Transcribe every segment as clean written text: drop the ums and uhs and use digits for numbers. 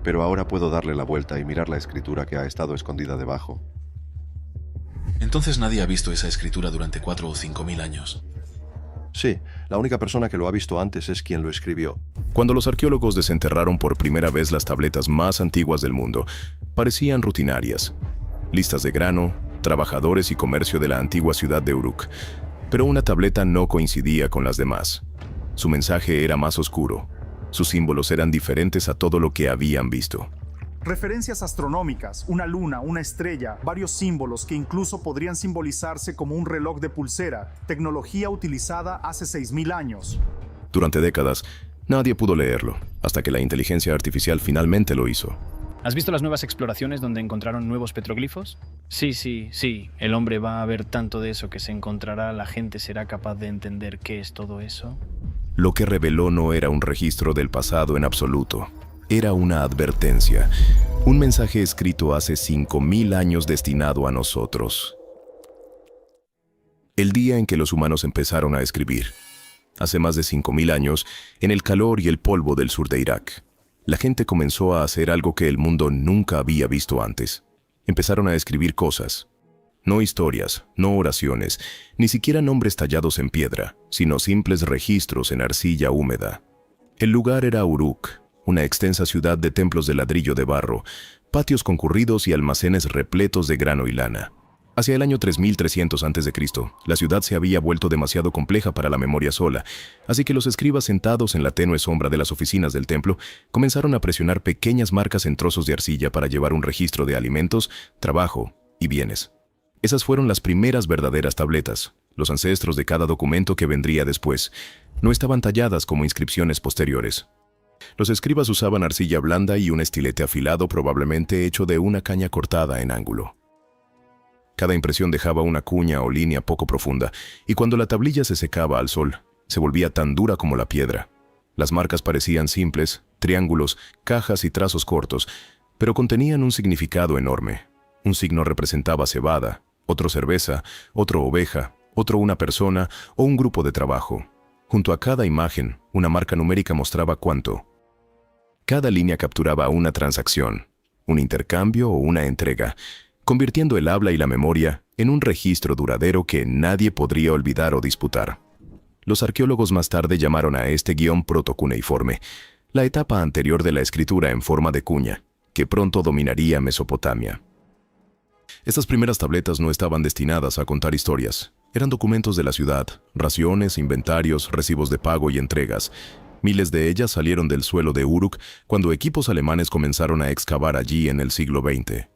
pero ahora puedo darle la vuelta y mirar la escritura que ha estado escondida debajo. Entonces nadie ha visto esa escritura durante 4 o 5 mil años. Sí, la única persona que lo ha visto antes es quien lo escribió. Cuando los arqueólogos desenterraron por primera vez las tabletas más antiguas del mundo, parecían rutinarias. Listas de grano, trabajadores y comercio de la antigua ciudad de Uruk. Pero una tableta no coincidía con las demás. Su mensaje era más oscuro. Sus símbolos eran diferentes a todo lo que habían visto. Referencias astronómicas, una luna, una estrella, varios símbolos que incluso podrían simbolizarse como un reloj de pulsera, tecnología utilizada hace 6.000 años. Durante décadas, nadie pudo leerlo, hasta que la inteligencia artificial finalmente lo hizo. ¿Has visto las nuevas exploraciones donde encontraron nuevos petroglifos? Sí. El hombre va a ver tanto de eso que se encontrará, la gente será capaz de entender qué es todo eso. Lo que reveló no era un registro del pasado en absoluto. Era una advertencia, un mensaje escrito hace 5.000 años destinado a nosotros. El día en que los humanos empezaron a escribir. Hace más de 5.000 años, en el calor y el polvo del sur de Irak, la gente comenzó a hacer algo que el mundo nunca había visto antes. Empezaron a escribir cosas. No historias, no oraciones, ni siquiera nombres tallados en piedra, sino simples registros en arcilla húmeda. El lugar era Uruk, una extensa ciudad de templos de ladrillo de barro, patios concurridos y almacenes repletos de grano y lana. Hacia el año 3300 a.C., la ciudad se había vuelto demasiado compleja para la memoria sola, así que los escribas sentados en la tenue sombra de las oficinas del templo comenzaron a presionar pequeñas marcas en trozos de arcilla para llevar un registro de alimentos, trabajo y bienes. Esas fueron las primeras verdaderas tabletas, los ancestros de cada documento que vendría después. No estaban talladas como inscripciones posteriores. Los escribas usaban arcilla blanda y un estilete afilado probablemente hecho de una caña cortada en ángulo. Cada impresión dejaba una cuña o línea poco profunda, y cuando la tablilla se secaba al sol, se volvía tan dura como la piedra. Las marcas parecían simples, triángulos, cajas y trazos cortos, pero contenían un significado enorme. Un signo representaba cebada, otro cerveza, otro oveja, otro una persona o un grupo de trabajo. Junto a cada imagen, una marca numérica mostraba cuánto. Cada línea capturaba una transacción, un intercambio o una entrega, convirtiendo el habla y la memoria en un registro duradero que nadie podría olvidar o disputar. Los arqueólogos más tarde llamaron a este guión protocuneiforme, la etapa anterior de la escritura en forma de cuña, que pronto dominaría Mesopotamia. Estas primeras tabletas no estaban destinadas a contar historias. Eran documentos de la ciudad, raciones, inventarios, recibos de pago y entregas. Miles de ellas salieron del suelo de Uruk cuando equipos alemanes comenzaron a excavar allí en el siglo XX.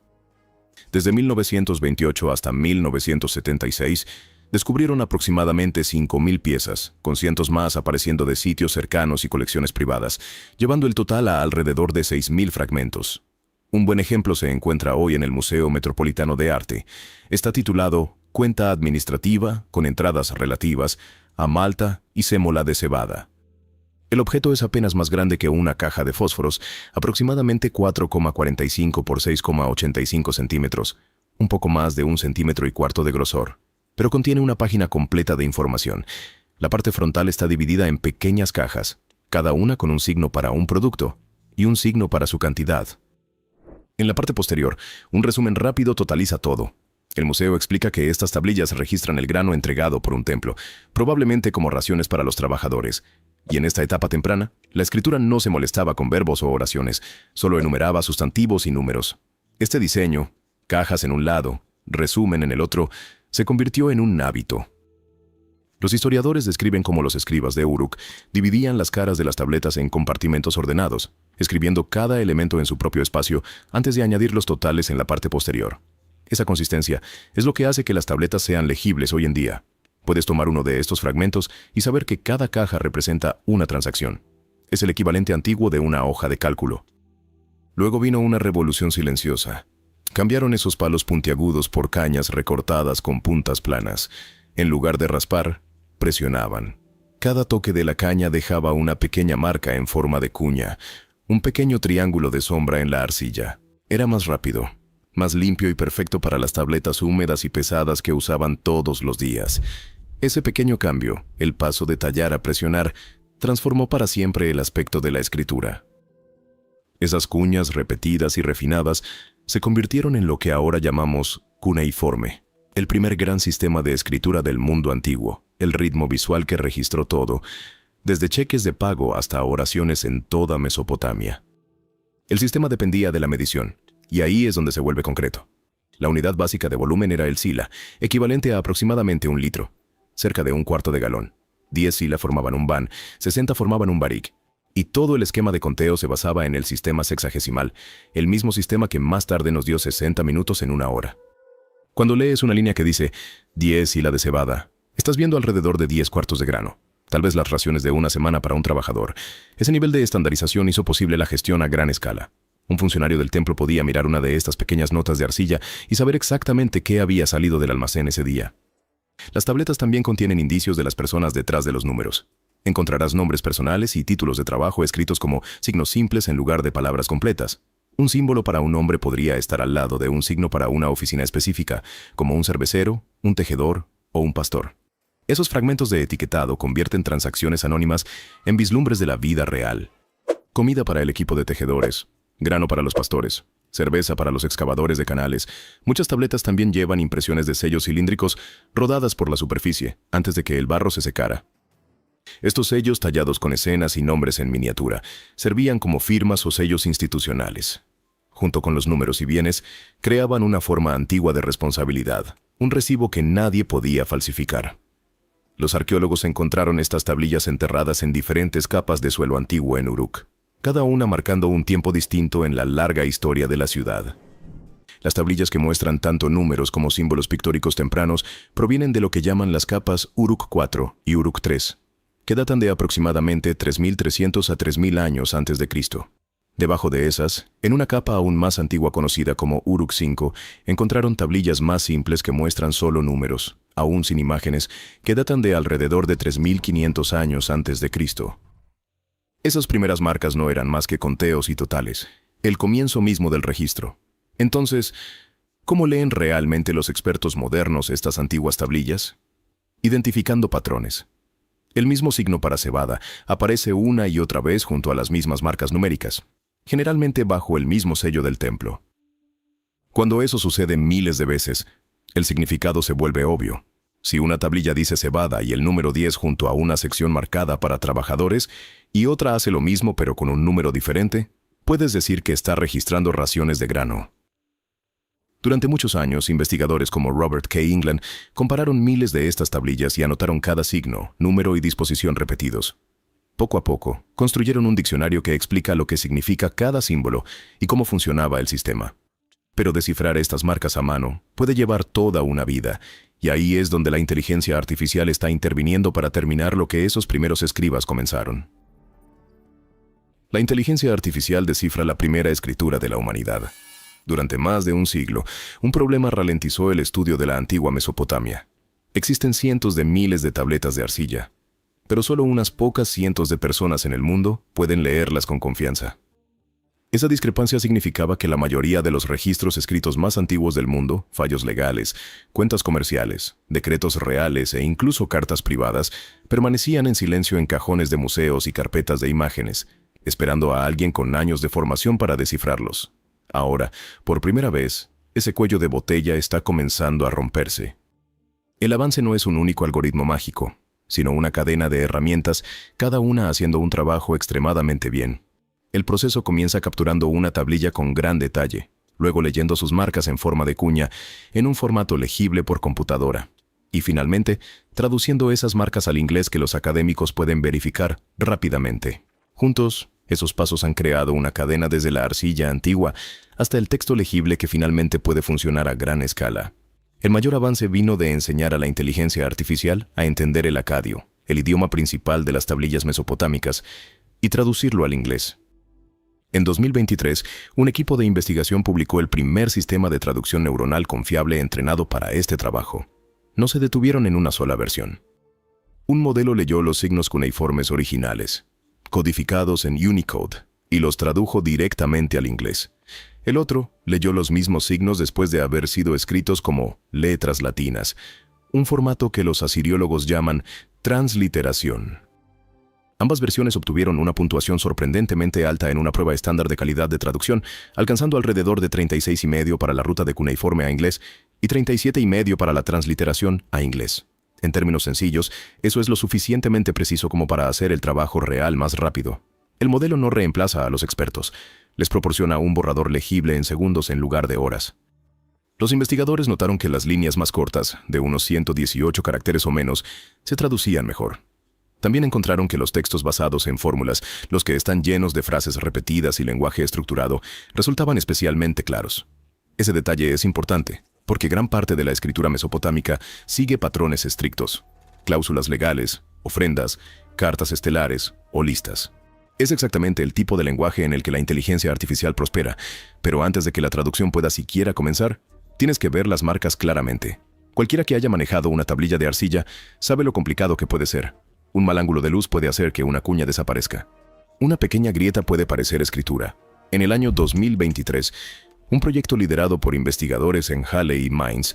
Desde 1928 hasta 1976, descubrieron aproximadamente 5.000 piezas, con cientos más apareciendo de sitios cercanos y colecciones privadas, llevando el total a alrededor de 6.000 fragmentos. Un buen ejemplo se encuentra hoy en el Museo Metropolitano de Arte. Está titulado Cuenta administrativa, con entradas relativas, a malta y sémola de cebada. El objeto es apenas más grande que una caja de fósforos, aproximadamente 4,45 por 6,85 centímetros, un poco más de 1,25 centímetros de grosor, pero contiene una página completa de información. La parte frontal está dividida en pequeñas cajas, cada una con un signo para un producto y un signo para su cantidad. En la parte posterior, un resumen rápido totaliza todo. El museo explica que estas tablillas registran el grano entregado por un templo, probablemente como raciones para los trabajadores. Y en esta etapa temprana, la escritura no se molestaba con verbos o oraciones, solo enumeraba sustantivos y números. Este diseño, cajas en un lado, resumen en el otro, se convirtió en un hábito. Los historiadores describen cómo los escribas de Uruk dividían las caras de las tabletas en compartimentos ordenados, escribiendo cada elemento en su propio espacio antes de añadir los totales en la parte posterior. Esa consistencia es lo que hace que las tabletas sean legibles hoy en día. Puedes tomar uno de estos fragmentos y saber que cada caja representa una transacción. Es el equivalente antiguo de una hoja de cálculo. Luego vino una revolución silenciosa. Cambiaron esos palos puntiagudos por cañas recortadas con puntas planas. En lugar de raspar, presionaban. Cada toque de la caña dejaba una pequeña marca en forma de cuña, un pequeño triángulo de sombra en la arcilla. Era más rápido, más limpio y perfecto para las tabletas húmedas y pesadas que usaban todos los días. Ese pequeño cambio, el paso de tallar a presionar, transformó para siempre el aspecto de la escritura. Esas cuñas repetidas y refinadas se convirtieron en lo que ahora llamamos cuneiforme, el primer gran sistema de escritura del mundo antiguo, el ritmo visual que registró todo, desde cheques de pago hasta oraciones en toda Mesopotamia. El sistema dependía de la medición, y ahí es donde se vuelve concreto. La unidad básica de volumen era el sila, equivalente a aproximadamente 1 litro, cerca de 1/4 de galón. 10 sila formaban un ban, 60 formaban un barik, y todo el esquema de conteo se basaba en el sistema sexagesimal, el mismo sistema que más tarde nos dio 60 minutos en 1 hora. Cuando lees una línea que dice 10 sila de cebada, estás viendo alrededor de 10 cuartos de grano, tal vez las raciones de una semana para un trabajador. Ese nivel de estandarización hizo posible la gestión a gran escala. Un funcionario del templo podía mirar una de estas pequeñas notas de arcilla y saber exactamente qué había salido del almacén ese día. Las tabletas también contienen indicios de las personas detrás de los números. Encontrarás nombres personales y títulos de trabajo escritos como signos simples en lugar de palabras completas. Un símbolo para un nombre podría estar al lado de un signo para una oficina específica, como un cervecero, un tejedor o un pastor. Esos fragmentos de etiquetado convierten transacciones anónimas en vislumbres de la vida real. Comida para el equipo de tejedores, grano para los pastores, cerveza para los excavadores de canales. Muchas tabletas también llevan impresiones de sellos cilíndricos rodadas por la superficie antes de que el barro se secara. Estos sellos, tallados con escenas y nombres en miniatura, servían como firmas o sellos institucionales. Junto con los números y bienes, creaban una forma antigua de responsabilidad, un recibo que nadie podía falsificar. Los arqueólogos encontraron estas tablillas enterradas en diferentes capas de suelo antiguo en Uruk, cada una marcando un tiempo distinto en la larga historia de la ciudad. Las tablillas que muestran tanto números como símbolos pictóricos tempranos provienen de lo que llaman las capas Uruk IV y Uruk III, que datan de aproximadamente 3.300 a 3.000 años antes de Cristo. Debajo de esas, en una capa aún más antigua conocida como Uruk V, encontraron tablillas más simples que muestran solo números, aún sin imágenes, que datan de alrededor de 3.500 años antes de Cristo. Esas primeras marcas no eran más que conteos y totales, el comienzo mismo del registro. Entonces, ¿cómo leen realmente los expertos modernos estas antiguas tablillas? Identificando patrones. El mismo signo para cebada aparece una y otra vez junto a las mismas marcas numéricas, generalmente bajo el mismo sello del templo. Cuando eso sucede miles de veces, el significado se vuelve obvio. Si una tablilla dice cebada y el número 10 junto a una sección marcada para trabajadores y otra hace lo mismo pero con un número diferente, puedes decir que está registrando raciones de grano. Durante muchos años, investigadores como Robert K. England compararon miles de estas tablillas y anotaron cada signo, número y disposición repetidos. Poco a poco, construyeron un diccionario que explica lo que significa cada símbolo y cómo funcionaba el sistema. Pero descifrar estas marcas a mano puede llevar toda una vida, y ahí es donde la inteligencia artificial está interviniendo para terminar lo que esos primeros escribas comenzaron. La inteligencia artificial descifra la primera escritura de la humanidad. Durante más de un siglo, un problema ralentizó el estudio de la antigua Mesopotamia. Existen cientos de miles de tabletas de arcilla, pero solo unas pocas cientos de personas en el mundo pueden leerlas con confianza. Esa discrepancia significaba que la mayoría de los registros escritos más antiguos del mundo, fallos legales, cuentas comerciales, decretos reales e incluso cartas privadas, permanecían en silencio en cajones de museos y carpetas de imágenes, esperando a alguien con años de formación para descifrarlos. Ahora, por primera vez, ese cuello de botella está comenzando a romperse. El avance no es un único algoritmo mágico, sino una cadena de herramientas, cada una haciendo un trabajo extremadamente bien. El proceso comienza capturando una tablilla con gran detalle, luego leyendo sus marcas en forma de cuña, en un formato legible por computadora, y finalmente, traduciendo esas marcas al inglés que los académicos pueden verificar rápidamente. Juntos, esos pasos han creado una cadena desde la arcilla antigua hasta el texto legible que finalmente puede funcionar a gran escala. El mayor avance vino de enseñar a la inteligencia artificial a entender el acadio, el idioma principal de las tablillas mesopotámicas, y traducirlo al inglés. En 2023, un equipo de investigación publicó el primer sistema de traducción neuronal confiable entrenado para este trabajo. No se detuvieron en una sola versión. Un modelo leyó los signos cuneiformes originales, codificados en Unicode, y los tradujo directamente al inglés. El otro leyó los mismos signos después de haber sido escritos como letras latinas, un formato que los asiriólogos llaman transliteración. Ambas versiones obtuvieron una puntuación sorprendentemente alta en una prueba estándar de calidad de traducción, alcanzando alrededor de 36,5 para la ruta de cuneiforme a inglés y 37,5 para la transliteración a inglés. En términos sencillos, eso es lo suficientemente preciso como para hacer el trabajo real más rápido. El modelo no reemplaza a los expertos, les proporciona un borrador legible en segundos en lugar de horas. Los investigadores notaron que las líneas más cortas, de unos 118 caracteres o menos, se traducían mejor. También encontraron que los textos basados en fórmulas, los que están llenos de frases repetidas y lenguaje estructurado, resultaban especialmente claros. Ese detalle es importante, porque gran parte de la escritura mesopotámica sigue patrones estrictos, cláusulas legales, ofrendas, cartas estelares o listas. Es exactamente el tipo de lenguaje en el que la inteligencia artificial prospera, pero antes de que la traducción pueda siquiera comenzar, tienes que ver las marcas claramente. Cualquiera que haya manejado una tablilla de arcilla sabe lo complicado que puede ser. Un mal ángulo de luz puede hacer que una cuña desaparezca. Una pequeña grieta puede parecer escritura. En el año 2023, un proyecto liderado por investigadores en Halle y Mainz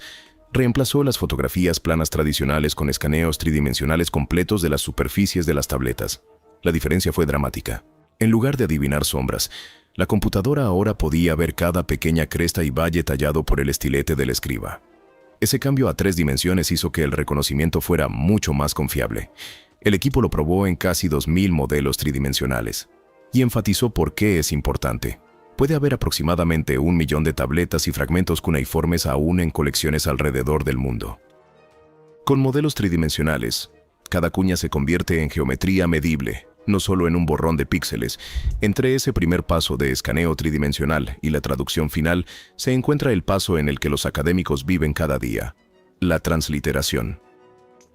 reemplazó las fotografías planas tradicionales con escaneos tridimensionales completos de las superficies de las tabletas. La diferencia fue dramática. En lugar de adivinar sombras, la computadora ahora podía ver cada pequeña cresta y valle tallado por el estilete del escriba. Ese cambio a 3 dimensiones hizo que el reconocimiento fuera mucho más confiable. El equipo lo probó en casi 2,000 modelos tridimensionales y enfatizó por qué es importante. Puede haber aproximadamente 1 millón de tabletas y fragmentos cuneiformes aún en colecciones alrededor del mundo. Con modelos tridimensionales, cada cuña se convierte en geometría medible, no solo en un borrón de píxeles. Entre ese primer paso de escaneo tridimensional y la traducción final, se encuentra el paso en el que los académicos viven cada día: la transliteración.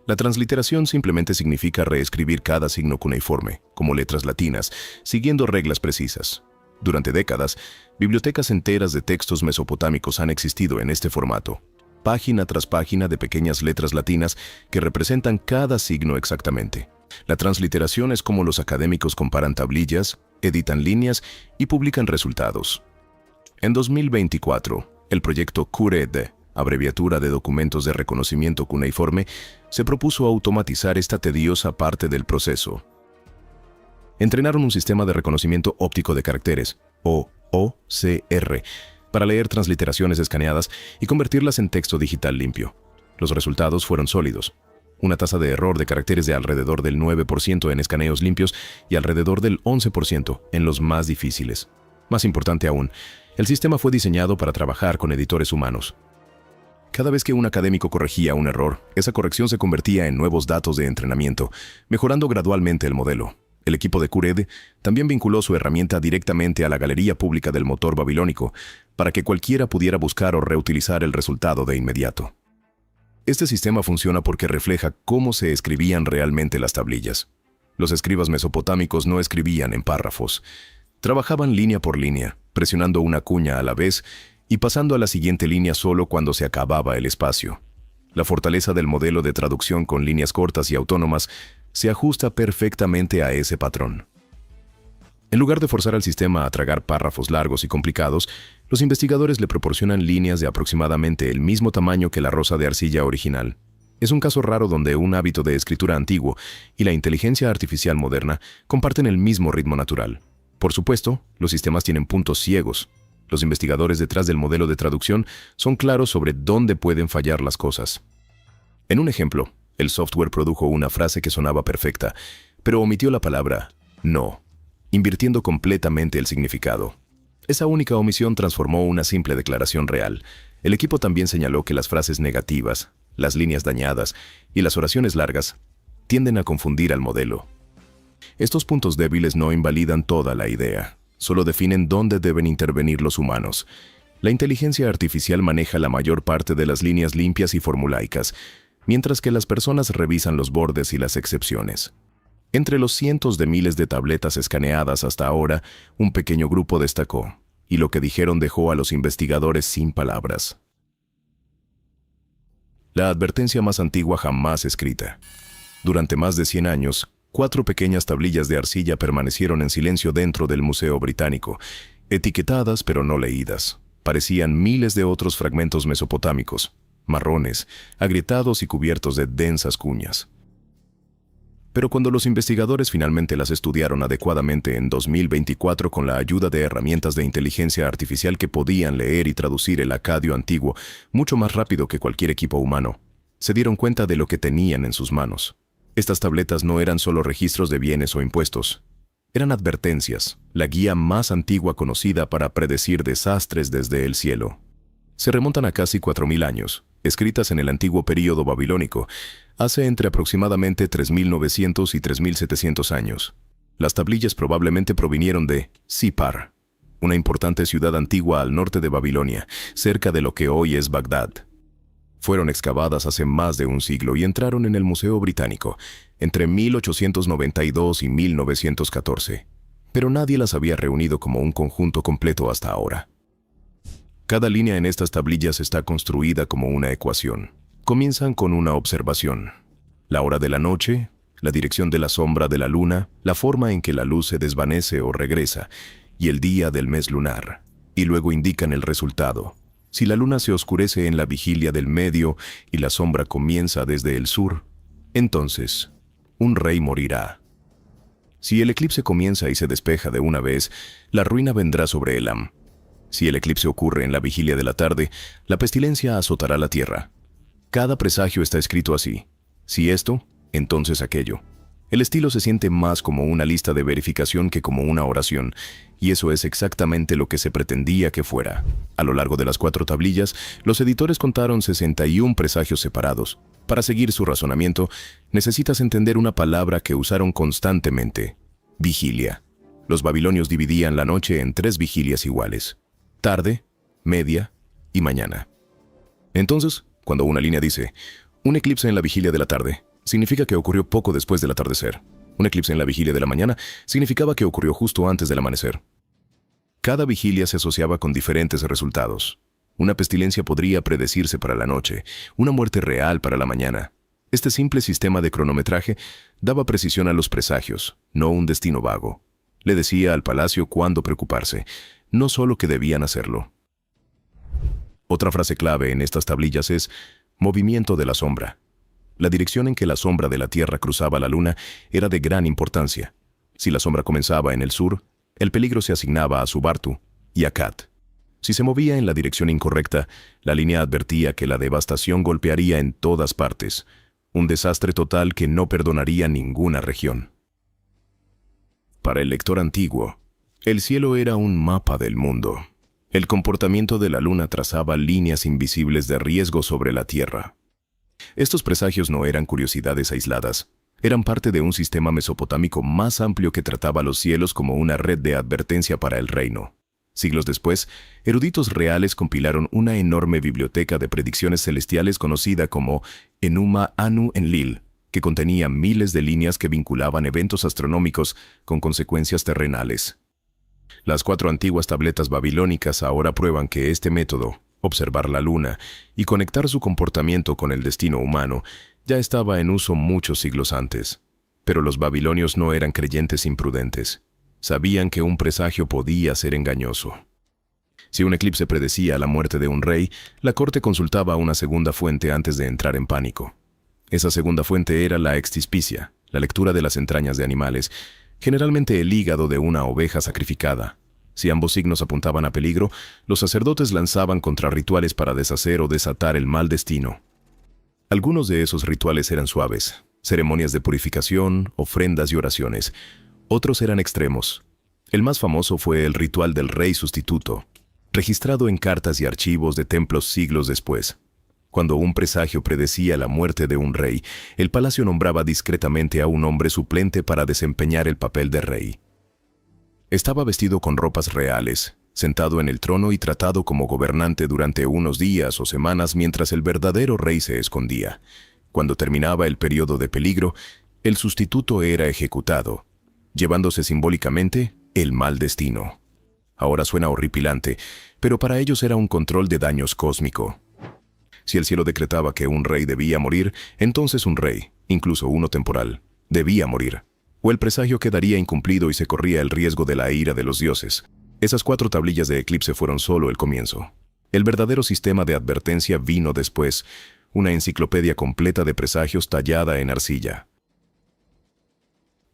La transliteración simplemente significa reescribir cada signo cuneiforme, como letras latinas, siguiendo reglas precisas. Durante décadas, bibliotecas enteras de textos mesopotámicos han existido en este formato, página tras página de pequeñas letras latinas que representan cada signo exactamente. La transliteración es como los académicos comparan tablillas, editan líneas y publican resultados. En 2024, el proyecto CURED, abreviatura de documentos de reconocimiento cuneiforme, se propuso automatizar esta tediosa parte del proceso. Entrenaron un sistema de reconocimiento óptico de caracteres, o OCR, para leer transliteraciones escaneadas y convertirlas en texto digital limpio. Los resultados fueron sólidos. Una tasa de error de caracteres de alrededor del 9% en escaneos limpios y alrededor del 11% en los más difíciles. Más importante aún, el sistema fue diseñado para trabajar con editores humanos. Cada vez que un académico corregía un error, esa corrección se convertía en nuevos datos de entrenamiento, mejorando gradualmente el modelo. El equipo de CURED también vinculó su herramienta directamente a la galería pública del motor babilónico, para que cualquiera pudiera buscar o reutilizar el resultado de inmediato. Este sistema funciona porque refleja cómo se escribían realmente las tablillas. Los escribas mesopotámicos no escribían en párrafos. Trabajaban línea por línea, presionando una cuña a la vez y pasando a la siguiente línea solo cuando se acababa el espacio. La fortaleza del modelo de traducción con líneas cortas y autónomas se ajusta perfectamente a ese patrón. En lugar de forzar al sistema a tragar párrafos largos y complicados, los investigadores le proporcionan líneas de aproximadamente el mismo tamaño que la rosa de arcilla original. Es un caso raro donde un hábito de escritura antiguo y la inteligencia artificial moderna comparten el mismo ritmo natural. Por supuesto, los sistemas tienen puntos ciegos. Los investigadores detrás del modelo de traducción son claros sobre dónde pueden fallar las cosas. En un ejemplo, el software produjo una frase que sonaba perfecta, pero omitió la palabra no, invirtiendo completamente el significado. Esa única omisión transformó una simple declaración real. El equipo también señaló que las frases negativas, las líneas dañadas y las oraciones largas tienden a confundir al modelo. Estos puntos débiles no invalidan toda la idea, solo definen dónde deben intervenir los humanos. La inteligencia artificial maneja la mayor parte de las líneas limpias y formulaicas, mientras que las personas revisan los bordes y las excepciones. Entre los cientos de miles de tabletas escaneadas hasta ahora, un pequeño grupo destacó, y lo que dijeron dejó a los investigadores sin palabras. La advertencia más antigua jamás escrita. Durante más de 100 años, 4 pequeñas tablillas de arcilla permanecieron en silencio dentro del Museo Británico, etiquetadas pero no leídas. Parecían miles de otros fragmentos mesopotámicos, marrones, agrietados y cubiertos de densas cuñas. Pero cuando los investigadores finalmente las estudiaron adecuadamente en 2024 con la ayuda de herramientas de inteligencia artificial que podían leer y traducir el acadio antiguo mucho más rápido que cualquier equipo humano, se dieron cuenta de lo que tenían en sus manos. Estas tabletas no eran solo registros de bienes o impuestos. Eran advertencias, la guía más antigua conocida para predecir desastres desde el cielo. Se remontan a casi 4000 años, escritas en el antiguo período babilónico, hace entre aproximadamente 3900 y 3700 años. Las tablillas probablemente provinieron de Sipar, una importante ciudad antigua al norte de Babilonia, cerca de lo que hoy es Bagdad. Fueron excavadas hace más de un siglo y entraron en el Museo Británico entre 1892 y 1914, pero nadie las había reunido como un conjunto completo hasta ahora. Cada línea en estas tablillas está construida como una ecuación. Comienzan con una observación: la hora de la noche, la dirección de la sombra de la luna, la forma en que la luz se desvanece o regresa, y el día del mes lunar, y luego indican el resultado. Si la luna se oscurece en la vigilia del medio y la sombra comienza desde el sur, entonces un rey morirá. Si el eclipse comienza y se despeja de una vez, la ruina vendrá sobre Elam. Si el eclipse ocurre en la vigilia de la tarde, la pestilencia azotará la tierra. Cada presagio está escrito así: si esto, entonces aquello. El estilo se siente más como una lista de verificación que como una oración, y eso es exactamente lo que se pretendía que fuera. A lo largo de las 4 tablillas, los editores contaron 61 presagios separados. Para seguir su razonamiento, necesitas entender una palabra que usaron constantemente: vigilia. Los babilonios dividían la noche en 3 vigilias iguales: tarde, media y mañana. Entonces, cuando una línea dice un eclipse en la vigilia de la tarde, significa que ocurrió poco después del atardecer. Un eclipse en la vigilia de la mañana significaba que ocurrió justo antes del amanecer. Cada vigilia se asociaba con diferentes resultados. Una pestilencia podría predecirse para la noche, una muerte real para la mañana. Este simple sistema de cronometraje daba precisión a los presagios, no un destino vago. Le decía al palacio cuándo preocuparse, no solo que debían hacerlo. Otra frase clave en estas tablillas es movimiento de la sombra. La dirección en que la sombra de la Tierra cruzaba la Luna era de gran importancia. Si la sombra comenzaba en el sur, el peligro se asignaba a Subartu y a Kat. Si se movía en la dirección incorrecta, la línea advertía que la devastación golpearía en todas partes, un desastre total que no perdonaría ninguna región. Para el lector antiguo, el cielo era un mapa del mundo. El comportamiento de la luna trazaba líneas invisibles de riesgo sobre la Tierra. Estos presagios no eran curiosidades aisladas, eran parte de un sistema mesopotámico más amplio que trataba los cielos como una red de advertencia para el reino. Siglos después, eruditos reales compilaron una enorme biblioteca de predicciones celestiales conocida como Enuma Anu Enlil, que contenía miles de líneas que vinculaban eventos astronómicos con consecuencias terrenales. Las 4 antiguas tabletas babilónicas ahora prueban que este método, observar la luna y conectar su comportamiento con el destino humano, ya estaba en uso muchos siglos antes. Pero los babilonios no eran creyentes imprudentes. Sabían que un presagio podía ser engañoso. Si un eclipse predecía la muerte de un rey, la corte consultaba una segunda fuente antes de entrar en pánico. Esa segunda fuente era la extispicia, la lectura de las entrañas de animales, generalmente el hígado de una oveja sacrificada. Si ambos signos apuntaban a peligro, los sacerdotes lanzaban contrarrituales para deshacer o desatar el mal destino. Algunos de esos rituales eran suaves, ceremonias de purificación, ofrendas y oraciones. Otros eran extremos. El más famoso fue el ritual del rey sustituto, registrado en cartas y archivos de templos siglos después. Cuando un presagio predecía la muerte de un rey, el palacio nombraba discretamente a un hombre suplente para desempeñar el papel de rey. Estaba vestido con ropas reales, sentado en el trono y tratado como gobernante durante unos días o semanas mientras el verdadero rey se escondía. Cuando terminaba el periodo de peligro, el sustituto era ejecutado, llevándose simbólicamente el mal destino. Ahora suena horripilante, pero para ellos era un control de daños cósmico. Si el cielo decretaba que un rey debía morir, entonces un rey, incluso uno temporal, debía morir. O el presagio quedaría incumplido y se corría el riesgo de la ira de los dioses. Esas 4 tablillas de eclipse fueron solo el comienzo. El verdadero sistema de advertencia vino después, una enciclopedia completa de presagios tallada en arcilla.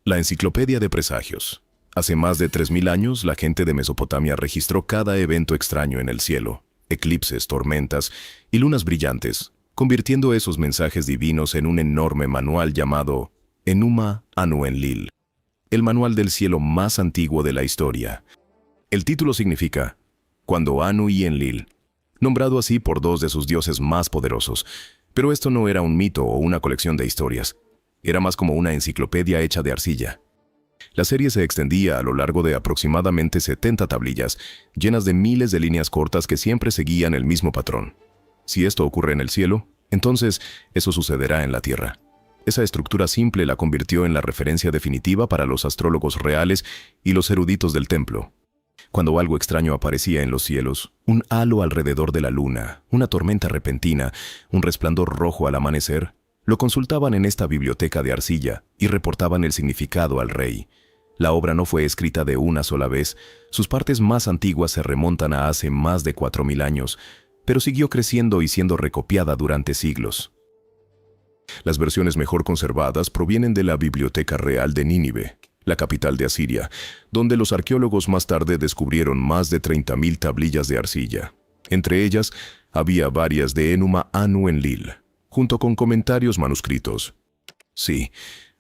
La Enciclopedia de Presagios. Hace más de 3000 años, la gente de Mesopotamia registró cada evento extraño en el cielo, eclipses, tormentas y lunas brillantes, convirtiendo esos mensajes divinos en un enorme manual llamado Enuma Anu Enlil, el manual del cielo más antiguo de la historia. El título significa Cuando Anu y Enlil, nombrado así por dos de sus dioses más poderosos. Pero esto no era un mito o una colección de historias. Era más como una enciclopedia hecha de arcilla. La serie se extendía a lo largo de aproximadamente 70 tablillas, llenas de miles de líneas cortas que siempre seguían el mismo patrón. Si esto ocurre en el cielo, entonces eso sucederá en la tierra. Esa estructura simple la convirtió en la referencia definitiva para los astrólogos reales y los eruditos del templo. Cuando algo extraño aparecía en los cielos, un halo alrededor de la luna, una tormenta repentina, un resplandor rojo al amanecer, lo consultaban en esta biblioteca de arcilla y reportaban el significado al rey. La obra no fue escrita de una sola vez, sus partes más antiguas se remontan a hace más de 4000 años, pero siguió creciendo y siendo recopiada durante siglos. Las versiones mejor conservadas provienen de la Biblioteca Real de Nínive, la capital de Asiria, donde los arqueólogos más tarde descubrieron más de 30.000 tablillas de arcilla. Entre ellas, había varias de Enuma Anu Enlil, junto con comentarios manuscritos. Sí,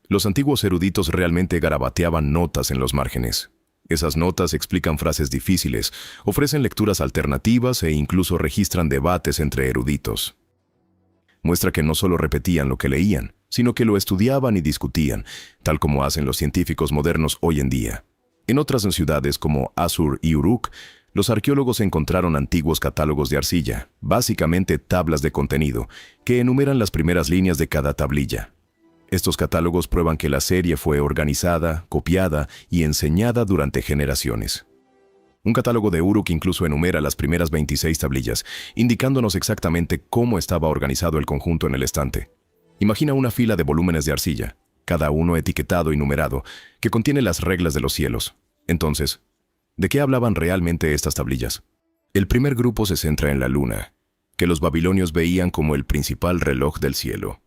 los antiguos eruditos realmente garabateaban notas en los márgenes. Esas notas explican frases difíciles, ofrecen lecturas alternativas e incluso registran debates entre eruditos. Muestra que no solo repetían lo que leían, sino que lo estudiaban y discutían, tal como hacen los científicos modernos hoy en día. En otras ciudades como Asur y Uruk, los arqueólogos encontraron antiguos catálogos de arcilla, básicamente tablas de contenido, que enumeran las primeras líneas de cada tablilla. Estos catálogos prueban que la serie fue organizada, copiada y enseñada durante generaciones. Un catálogo de Uruk incluso enumera las primeras 26 tablillas, indicándonos exactamente cómo estaba organizado el conjunto en el estante. Imagina una fila de volúmenes de arcilla, cada uno etiquetado y numerado, que contiene las reglas de los cielos. Entonces, ¿de qué hablaban realmente estas tablillas? El primer grupo se centra en la luna, que los babilonios veían como el principal reloj del cielo.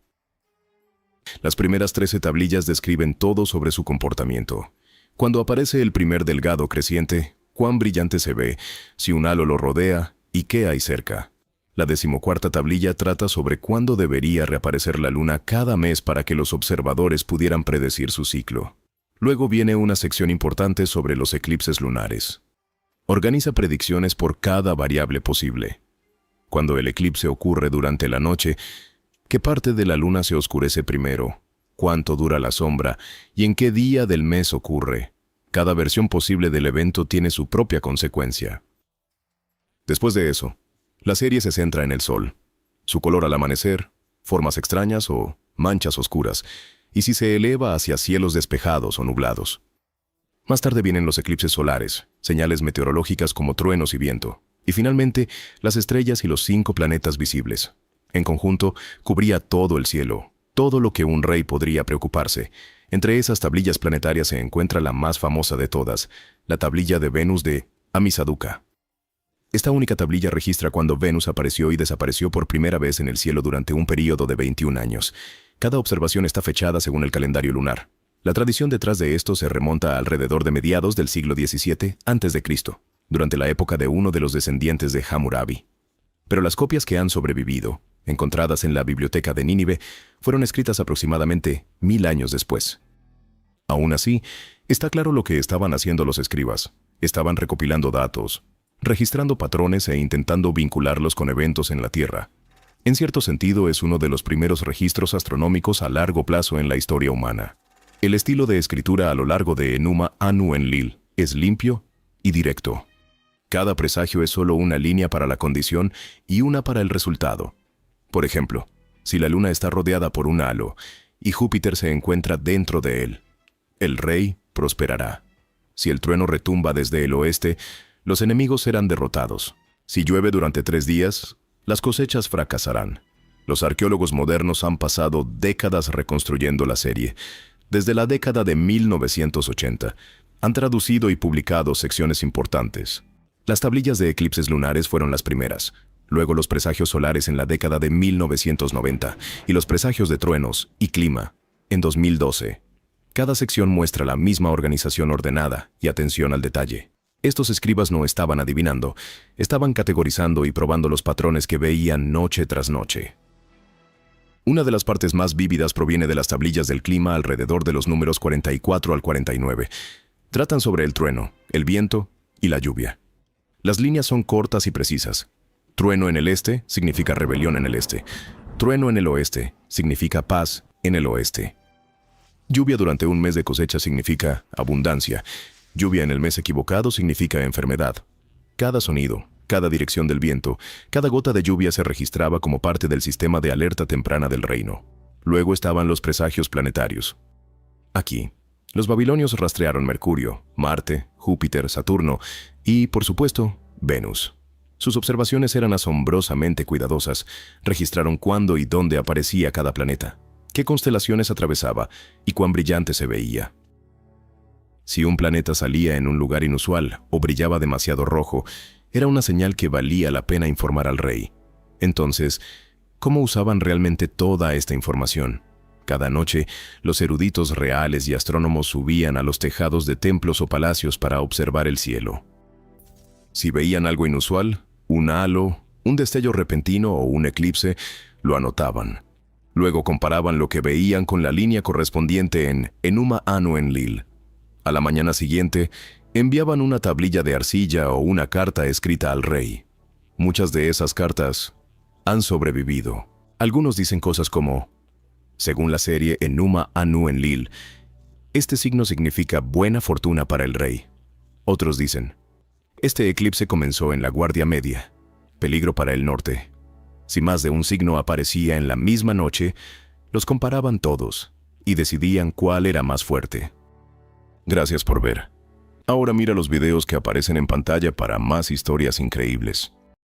Las primeras 13 tablillas describen todo sobre su comportamiento. Cuando aparece el primer delgado creciente, cuán brillante se ve, si un halo lo rodea y qué hay cerca. La 14ª tablilla trata sobre cuándo debería reaparecer la luna cada mes para que los observadores pudieran predecir su ciclo. Luego viene una sección importante sobre los eclipses lunares. Organiza predicciones por cada variable posible. Cuando el eclipse ocurre durante la noche, ¿qué parte de la luna se oscurece primero? ¿Cuánto dura la sombra? ¿Y en qué día del mes ocurre? Cada versión posible del evento tiene su propia consecuencia. Después de eso, la serie se centra en el sol, su color al amanecer, formas extrañas o manchas oscuras, y si se eleva hacia cielos despejados o nublados. Más tarde vienen los eclipses solares, señales meteorológicas como truenos y viento, y finalmente las estrellas y los 5 planetas visibles. En conjunto, cubría todo el cielo, todo lo que un rey podría preocuparse. Entre esas tablillas planetarias se encuentra la más famosa de todas, la tablilla de Venus de Amisaduqa. Esta única tablilla registra cuando Venus apareció y desapareció por primera vez en el cielo durante un período de 21 años. Cada observación está fechada según el calendario lunar. La tradición detrás de esto se remonta a alrededor de mediados del siglo XVII a.C., durante la época de uno de los descendientes de Hammurabi. Pero las copias que han sobrevivido, encontradas en la biblioteca de Nínive, fueron escritas aproximadamente 1000 años después. Aún así, está claro lo que estaban haciendo los escribas. Estaban recopilando datos, registrando patrones e intentando vincularlos con eventos en la Tierra. En cierto sentido, es uno de los primeros registros astronómicos a largo plazo en la historia humana. El estilo de escritura a lo largo de Enuma Anu Enlil es limpio y directo. Cada presagio es solo una línea para la condición y una para el resultado. Por ejemplo, si la luna está rodeada por un halo y Júpiter se encuentra dentro de él, el rey prosperará. Si el trueno retumba desde el oeste, los enemigos serán derrotados. Si llueve durante 3 días, las cosechas fracasarán. Los arqueólogos modernos han pasado décadas reconstruyendo la serie. Desde la década de 1980, han traducido y publicado secciones importantes. Las tablillas de eclipses lunares fueron las primeras, luego los presagios solares en la década de 1990 y los presagios de truenos y clima en 2012. Cada sección muestra la misma organización ordenada y atención al detalle. Estos escribas no estaban adivinando, estaban categorizando y probando los patrones que veían noche tras noche. Una de las partes más vívidas proviene de las tablillas del clima alrededor de los números 44 al 49. Tratan sobre el trueno, el viento y la lluvia. Las líneas son cortas y precisas. Trueno en el este significa rebelión en el este. Trueno en el oeste significa paz en el oeste. Lluvia durante un mes de cosecha significa abundancia. Lluvia en el mes equivocado significa enfermedad. Cada sonido, cada dirección del viento, cada gota de lluvia se registraba como parte del sistema de alerta temprana del reino. Luego estaban los presagios planetarios. Aquí, los babilonios rastrearon Mercurio, Marte, Júpiter, Saturno y, por supuesto, Venus. Sus observaciones eran asombrosamente cuidadosas. Registraron cuándo y dónde aparecía cada planeta, qué constelaciones atravesaba y cuán brillante se veía. Si un planeta salía en un lugar inusual o brillaba demasiado rojo, era una señal que valía la pena informar al rey. Entonces, ¿cómo usaban realmente toda esta información? Cada noche, los eruditos reales y astrónomos subían a los tejados de templos o palacios para observar el cielo. Si veían algo inusual, un halo, un destello repentino o un eclipse, lo anotaban. Luego comparaban lo que veían con la línea correspondiente en Enuma Anu Enlil. A la mañana siguiente, enviaban una tablilla de arcilla o una carta escrita al rey. Muchas de esas cartas han sobrevivido. Algunos dicen cosas como, según la serie Enuma Anu Enlil, este signo significa buena fortuna para el rey. Otros dicen, este eclipse comenzó en la Guardia Media, peligro para el norte. Si más de un signo aparecía en la misma noche, los comparaban todos y decidían cuál era más fuerte. Gracias por ver. Ahora mira los videos que aparecen en pantalla para más historias increíbles.